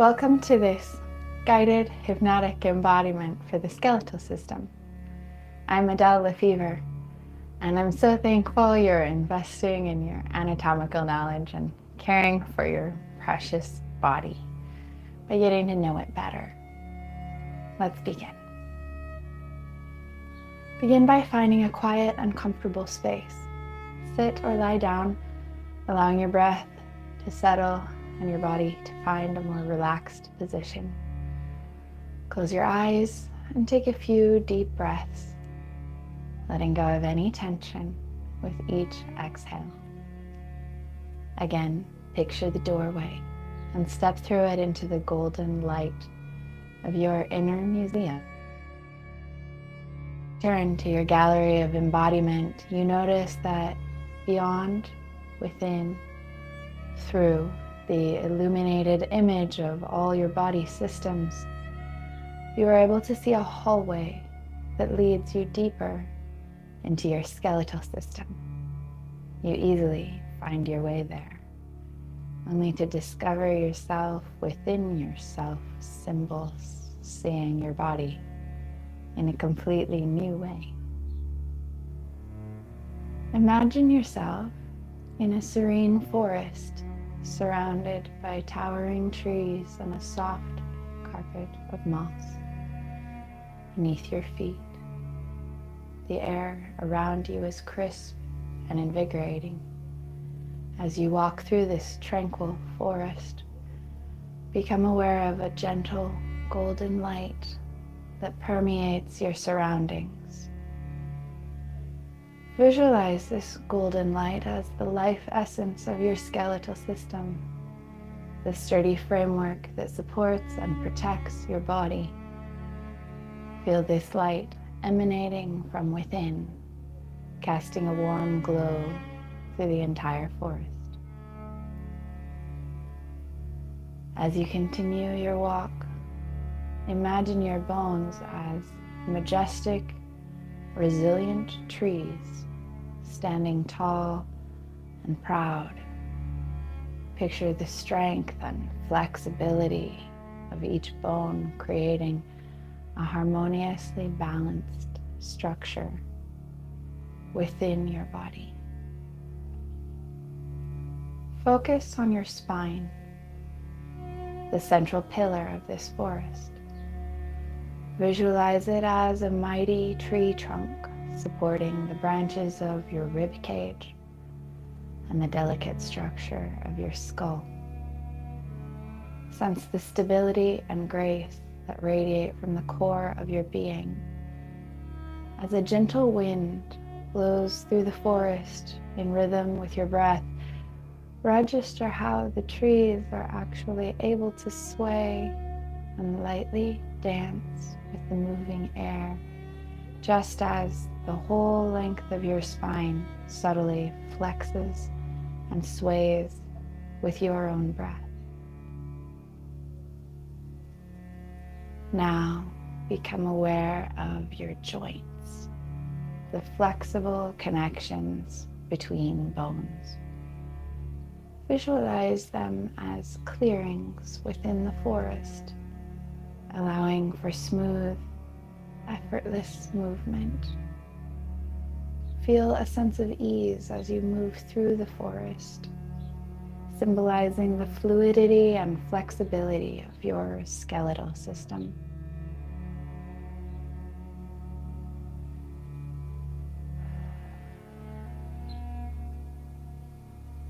Welcome to this guided hypnotic embodiment for the skeletal system. I'm Adele Lefevre, and I'm so thankful you're investing in your anatomical knowledge and caring for your precious body by getting to know it better. Let's begin. Begin by finding a quiet and comfortable space. Sit or lie down, allowing your breath to settle and your body to find a more relaxed position. Close your eyes and take a few deep breaths, letting go of any tension with each exhale. Again, picture the doorway and step through it into the golden light of your inner museum. Turn to your gallery of embodiment. You notice that beyond, within, through the illuminated image of all your body systems, you are able to see a hallway that leads you deeper into your skeletal system. You easily find your way there, only to discover yourself within yourself, symbols, seeing your body in a completely new way. Imagine yourself in a serene forest, surrounded by towering trees and a soft carpet of moss beneath your feet. The air around you is crisp and invigorating. As you walk through this tranquil forest, become aware of a gentle golden light that permeates your surroundings. Visualize this golden light as the life essence of your skeletal system, the sturdy framework that supports and protects your body. Feel this light emanating from within, casting a warm glow through the entire forest. As you continue your walk, imagine your bones as majestic, resilient trees, standing tall and proud. Picture the strength and flexibility of each bone, creating a harmoniously balanced structure within your body. Focus on your spine, the central pillar of this forest. Visualize it as a mighty tree trunk supporting the branches of your rib cage and the delicate structure of your skull. Sense the stability and grace that radiate from the core of your being. As a gentle wind blows through the forest in rhythm with your breath, register how the trees are actually able to sway and lightly dance with the moving air, just as the whole length of your spine subtly flexes and sways with your own breath. Now become aware of your joints, the flexible connections between bones. Visualize them as clearings within the forest, allowing for smooth, effortless movement. Feel a sense of ease as you move through the forest, symbolizing the fluidity and flexibility of your skeletal system.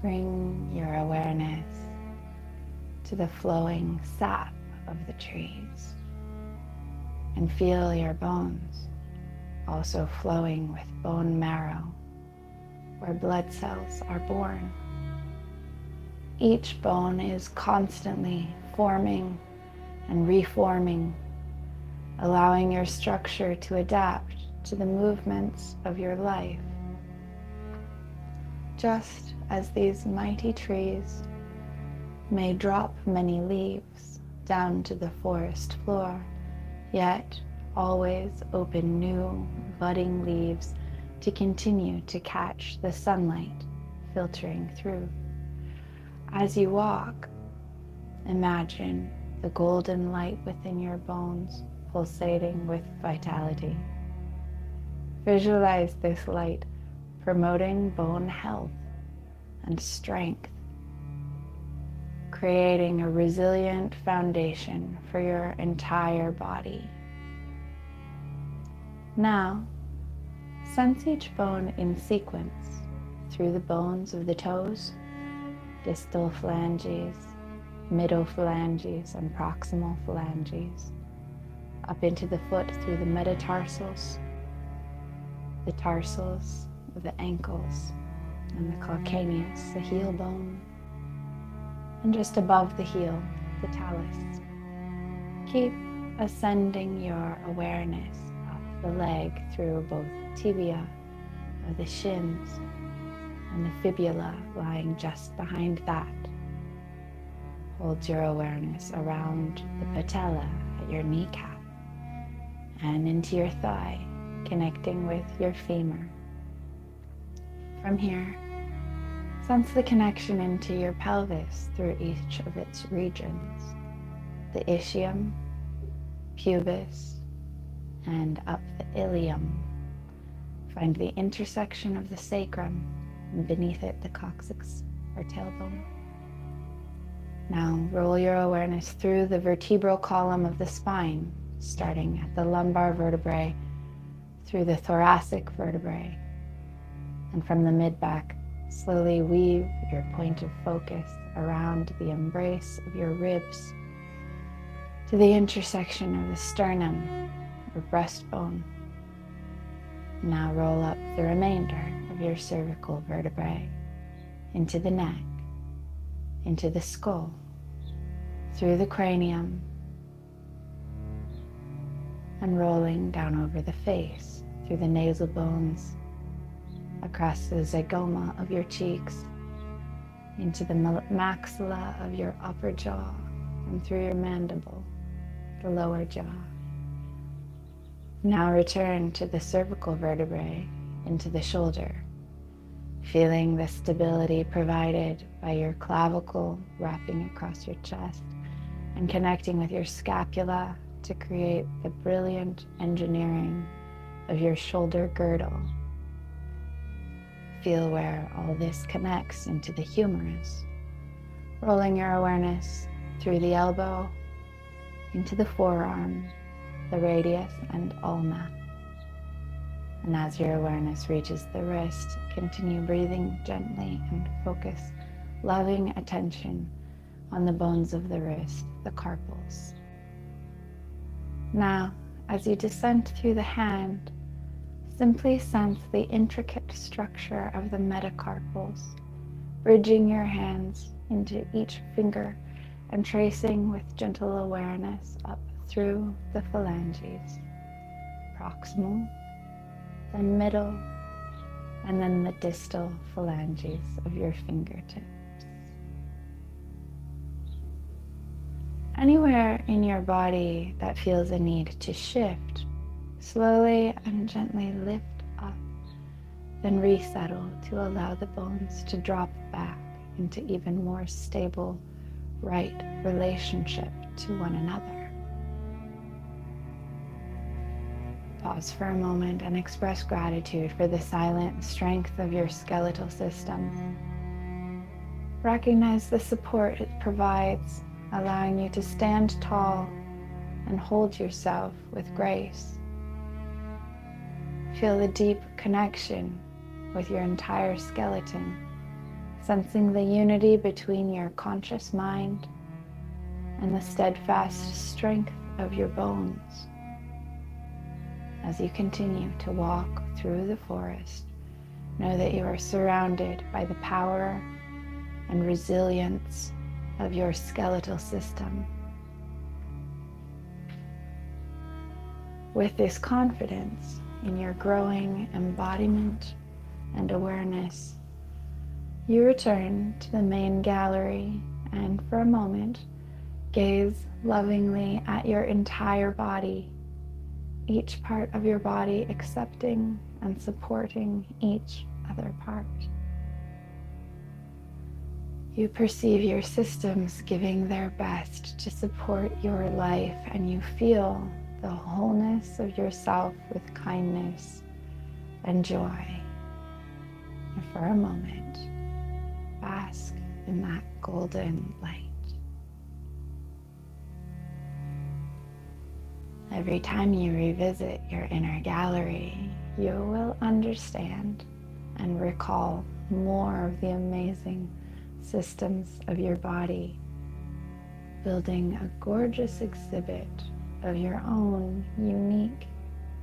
Bring your awareness to the flowing sap of the trees and feel your bones also flowing with bone marrow, where blood cells are born. Each bone is constantly forming and reforming, allowing your structure to adapt to the movements of your life. Just as these mighty trees may drop many leaves down to the forest floor, yet always open new, budding leaves to continue to catch the sunlight filtering through. As you walk, imagine the golden light within your bones pulsating with vitality. Visualize this light promoting bone health and strength, creating a resilient foundation for your entire body. Now, sense each bone in sequence through the bones of the toes, distal phalanges, middle phalanges, and proximal phalanges, up into the foot through the metatarsals, the tarsals of the ankles, and the calcaneus, the heel bone, and just above the heel, the talus. Keep ascending your awareness up the leg through both tibia of the shins and the fibula lying just behind that. Hold your awareness around the patella at your kneecap and into your thigh, connecting with your femur. From here, sense the connection into your pelvis through each of its regions, the ischium, pubis, and up the ilium. Find the intersection of the sacrum, and beneath it the coccyx or tailbone. Now roll your awareness through the vertebral column of the spine, starting at the lumbar vertebrae, through the thoracic vertebrae, and from the mid-back, slowly weave your point of focus around the embrace of your ribs to the intersection of the sternum or breastbone. Now roll up the remainder of your cervical vertebrae into the neck, into the skull, through the cranium, and rolling down over the face, through the nasal bones, across the zygoma of your cheeks, into the maxilla of your upper jaw, and through your mandible, the lower jaw. Now return to the cervical vertebrae, into the shoulder, feeling the stability provided by your clavicle wrapping across your chest and connecting with your scapula to create the brilliant engineering of your shoulder girdle. Feel where all this connects into the humerus, rolling your awareness through the elbow, into the forearm, the radius, and ulna. And as your awareness reaches the wrist, continue breathing gently and focus loving attention on the bones of the wrist, the carpals. Now, as you descend through the hand, simply sense the intricate structure of the metacarpals, bridging your hands into each finger and tracing with gentle awareness up through the phalanges, proximal, then middle, and then the distal phalanges of your fingertips. Anywhere in your body that feels a need to shift, slowly and gently lift up, then resettle to allow the bones to drop back into even more stable, right relationship to one another. Pause for a moment and express gratitude for the silent strength of your skeletal system. Recognize the support it provides, allowing you to stand tall and hold yourself with grace. Feel the deep connection with your entire skeleton, sensing the unity between your conscious mind and the steadfast strength of your bones. As you continue to walk through the forest, know that you are surrounded by the power and resilience of your skeletal system. With this confidence in your growing embodiment and awareness, you return to the main gallery and for a moment, gaze lovingly at your entire body, each part of your body accepting and supporting each other part. You perceive your systems giving their best to support your life, and you feel the wholeness of yourself with kindness and joy. And for a moment, bask in that golden light. Every time you revisit your inner gallery, you will understand and recall more of the amazing systems of your body, building a gorgeous exhibit of your own unique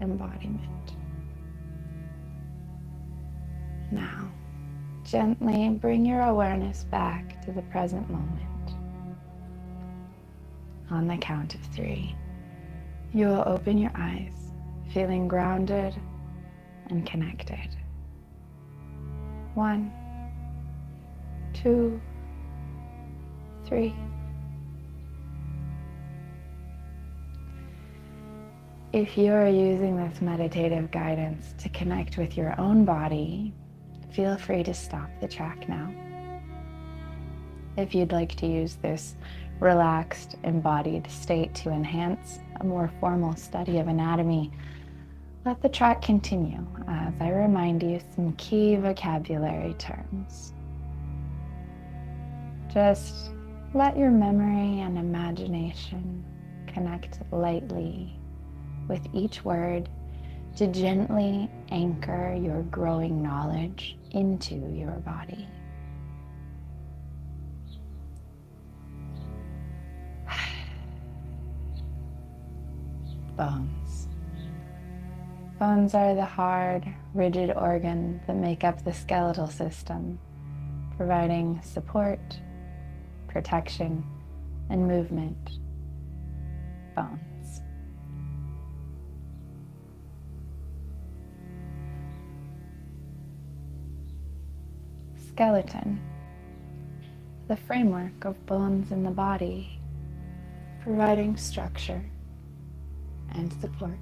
embodiment. Now, gently bring your awareness back to the present moment. On the count of 3, you will open your eyes, feeling grounded and connected. 1, 2, 3. If you are using this meditative guidance to connect with your own body, feel free to stop the track now. If you'd like to use this relaxed, embodied state to enhance a more formal study of anatomy, let the track continue as I remind you some key vocabulary terms. Just let your memory and imagination connect lightly with each word to gently anchor your growing knowledge into your body. Bones. Bones are the hard, rigid organs that make up the skeletal system, providing support, protection, and movement. Bones. Skeleton. The framework of bones in the body, providing structure and support.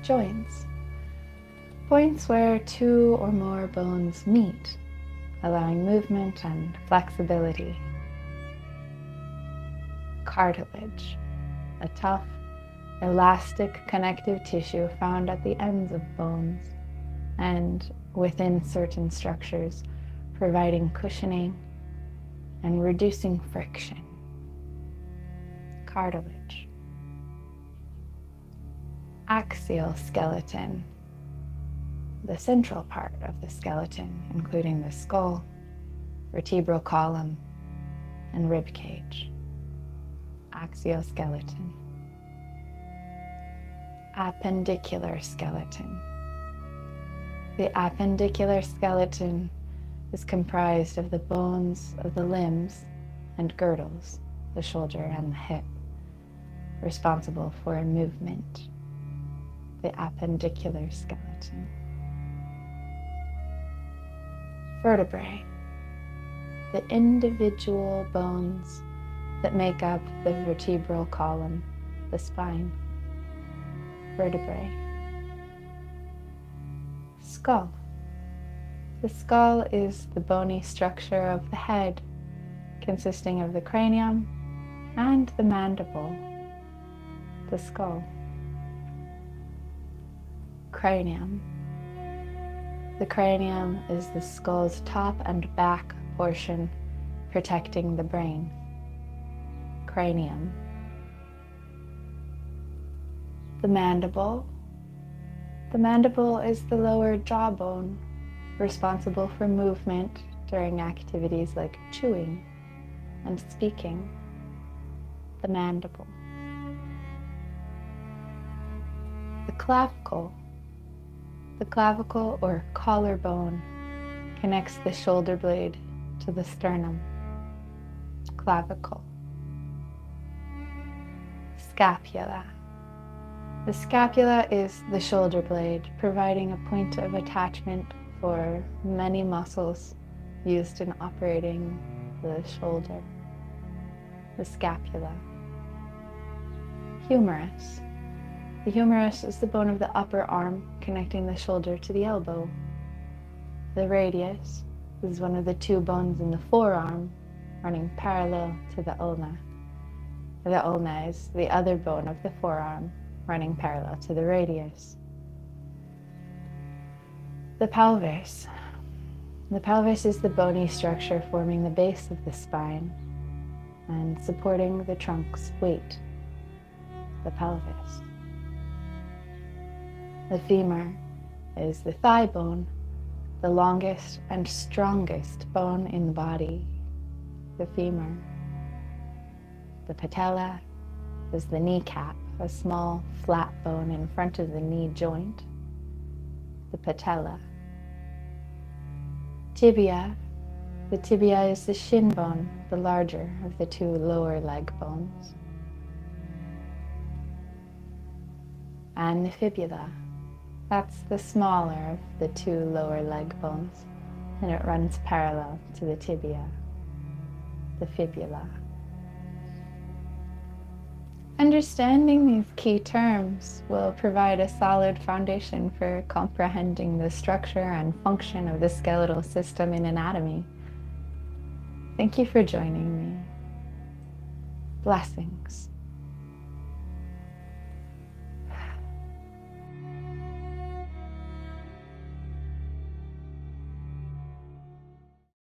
Joints. Points where 2 or more bones meet, allowing movement and flexibility. Cartilage. A tough, elastic connective tissue found at the ends of bones and within certain structures, providing cushioning and reducing friction. Cartilage. Axial skeleton. The central part of the skeleton, including the skull, vertebral column, and rib cage. Axial skeleton. Appendicular skeleton. The appendicular skeleton is comprised of the bones of the limbs and girdles, the shoulder and the hip, responsible for movement. The appendicular skeleton. Vertebrae. The individual bones that make up the vertebral column, the spine. Vertebrae. Skull. The skull is the bony structure of the head, consisting of the cranium and the mandible. The skull. Cranium. The cranium is the skull's top and back portion, protecting the brain. Cranium. The mandible. The mandible is the lower jawbone, responsible for movement during activities like chewing and speaking. The mandible. The clavicle. The clavicle or collarbone connects the shoulder blade to the sternum. Clavicle. Scapula. The scapula is the shoulder blade, providing a point of attachment for many muscles used in operating the shoulder. The scapula. Humerus. The humerus is the bone of the upper arm connecting the shoulder to the elbow. The radius is one of the two bones in the forearm running parallel to the ulna. The ulna is the other bone of the forearm running parallel to the radius. The pelvis. The pelvis is the bony structure forming the base of the spine and supporting the trunk's weight, the pelvis. The femur is the thigh bone, the longest and strongest bone in the body, the femur. The patella is the kneecap, a small flat bone in front of the knee joint, the patella. Tibia. The tibia is the shin bone, the larger of the two lower leg bones. And the fibula. That's the smaller of the two lower leg bones, and it runs parallel to the tibia, the fibula. Understanding these key terms will provide a solid foundation for comprehending the structure and function of the skeletal system in anatomy. Thank you for joining me. Blessings.